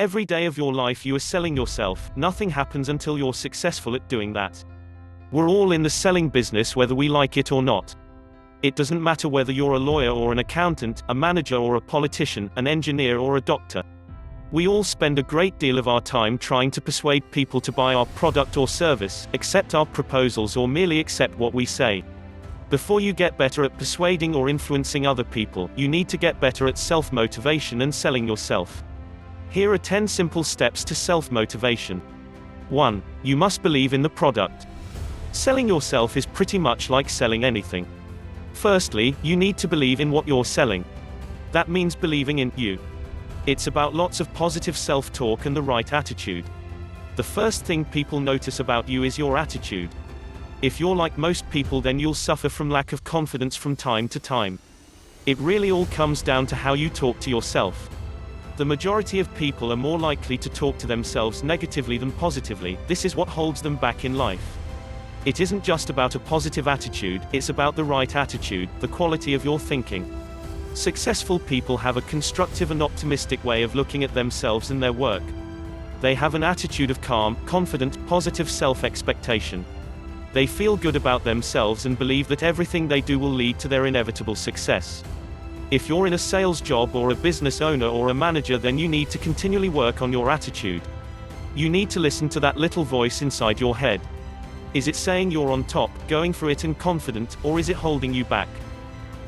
Every day of your life you are selling yourself. Nothing happens until you're successful at doing that. We're all in the selling business whether we like it or not. It doesn't matter whether you're a lawyer or an accountant, a manager or a politician, an engineer or a doctor. We all spend a great deal of our time trying to persuade people to buy our product or service, accept our proposals or merely accept what we say. Before you get better at persuading or influencing other people, you need to get better at self-motivation and selling yourself. Here are 10 simple steps to self-motivation. 1. You must believe in the product. Selling yourself is pretty much like selling anything. Firstly, you need to believe in what you're selling. That means believing in you. It's about lots of positive self-talk and the right attitude. The first thing people notice about you is your attitude. If you're like most people, then you'll suffer from lack of confidence from time to time. It really all comes down to how you talk to yourself. The majority of people are more likely to talk to themselves negatively than positively. This is what holds them back in life. It isn't just about a positive attitude, it's about the right attitude, the quality of your thinking. Successful people have a constructive and optimistic way of looking at themselves and their work. They have an attitude of calm, confident, positive self-expectation. They feel good about themselves and believe that everything they do will lead to their inevitable success. If you're in a sales job or a business owner or a manager, then you need to continually work on your attitude. You need to listen to that little voice inside your head. Is it saying you're on top, going for it and confident, or is it holding you back?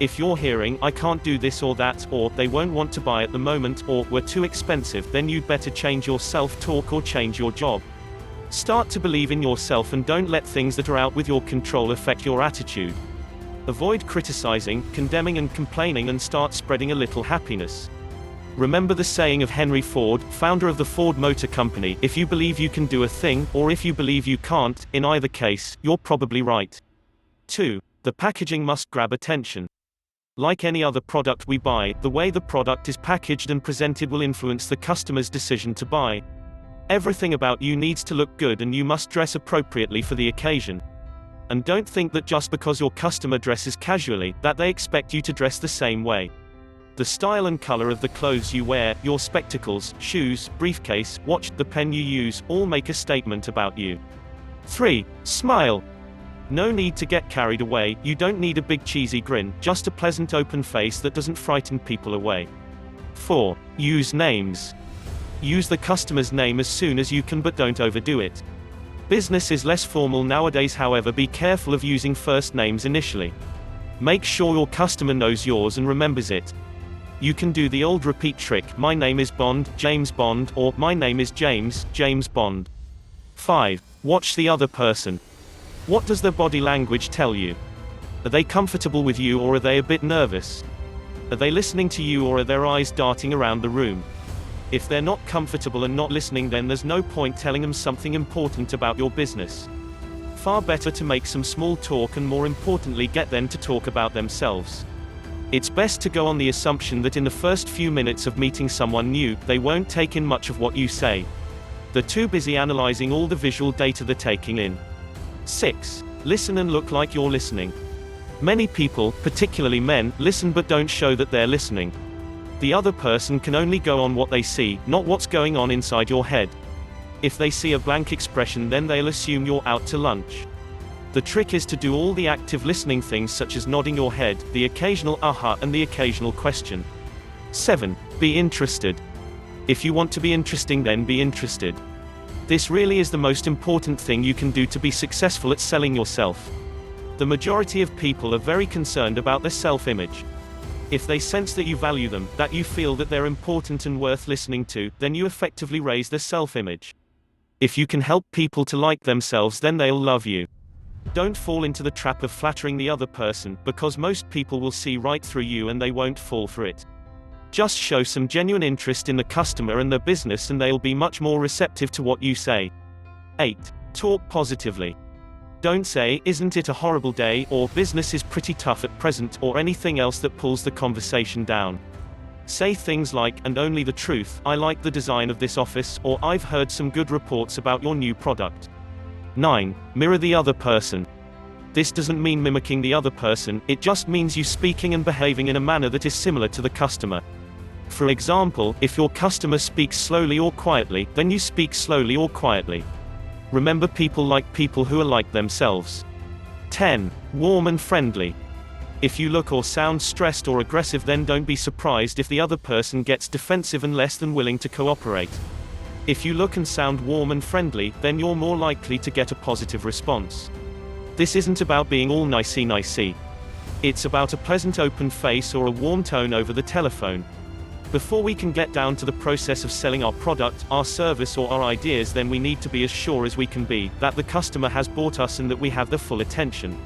If you're hearing, I can't do this or that, or they won't want to buy at the moment, or we're too expensive, then you'd better change your self-talk or change your job. Start to believe in yourself and don't let things that are out with your control affect your attitude. Avoid criticizing, condemning and complaining and start spreading a little happiness. Remember the saying of Henry Ford, founder of the Ford Motor Company, if you believe you can do a thing, or if you believe you can't, in either case, you're probably right. 2. The packaging must grab attention. Like any other product we buy, the way the product is packaged and presented will influence the customer's decision to buy. Everything about you needs to look good and you must dress appropriately for the occasion. And don't think that just because your customer dresses casually, that they expect you to dress the same way. The style and color of the clothes you wear, your spectacles, shoes, briefcase, watch, the pen you use, all make a statement about you. 3. Smile. No need to get carried away, you don't need a big cheesy grin, just a pleasant open face that doesn't frighten people away. 4. Use names. Use the customer's name as soon as you can, but don't overdo it. Business is less formal nowadays, however, be careful of using first names initially. Make sure your customer knows yours and remembers it. You can do the old repeat trick, my name is Bond, James Bond, or my name is James, James Bond. 5. Watch the other person. What does their body language tell you? Are they comfortable with you or are they a bit nervous? Are they listening to you or are their eyes darting around the room? If they're not comfortable and not listening, then there's no point telling them something important about your business. Far better to make some small talk and, more importantly, get them to talk about themselves. It's best to go on the assumption that in the first few minutes of meeting someone new, they won't take in much of what you say. They're too busy analyzing all the visual data they're taking in. 6. Listen and look like you're listening. Many people, particularly men, listen but don't show that they're listening. The other person can only go on what they see, not what's going on inside your head. If they see a blank expression, then they'll assume you're out to lunch. The trick is to do all the active listening things, such as nodding your head, the occasional aha and the occasional question. 7. Be interested. If you want to be interesting, then be interested. This really is the most important thing you can do to be successful at selling yourself. The majority of people are very concerned about their self-image. If they sense that you value them, that you feel that they're important and worth listening to, then you effectively raise their self-image. If you can help people to like themselves, then they'll love you. Don't fall into the trap of flattering the other person, because most people will see right through you and they won't fall for it. Just show some genuine interest in the customer and their business and they'll be much more receptive to what you say. 8. Talk positively. Don't say, "Isn't it a horrible day?" or "Business is pretty tough at present," or anything else that pulls the conversation down. Say things like, "And only the truth, I like the design of this office," or "I've heard some good reports about your new product." 9. Mirror the other person. This doesn't mean mimicking the other person, it just means you speaking and behaving in a manner that is similar to the customer. For example, if your customer speaks slowly or quietly, then you speak slowly or quietly. Remember, people like people who are like themselves. 10. Warm and friendly. If you look or sound stressed or aggressive, then don't be surprised if the other person gets defensive and less than willing to cooperate. If you look and sound warm and friendly, then you're more likely to get a positive response. This isn't about being all nicey. It's about a pleasant open face or a warm tone over the telephone. Before we can get down to the process of selling our product, our service, or our ideas, then we need to be as sure as we can be that the customer has bought us and that we have their full attention.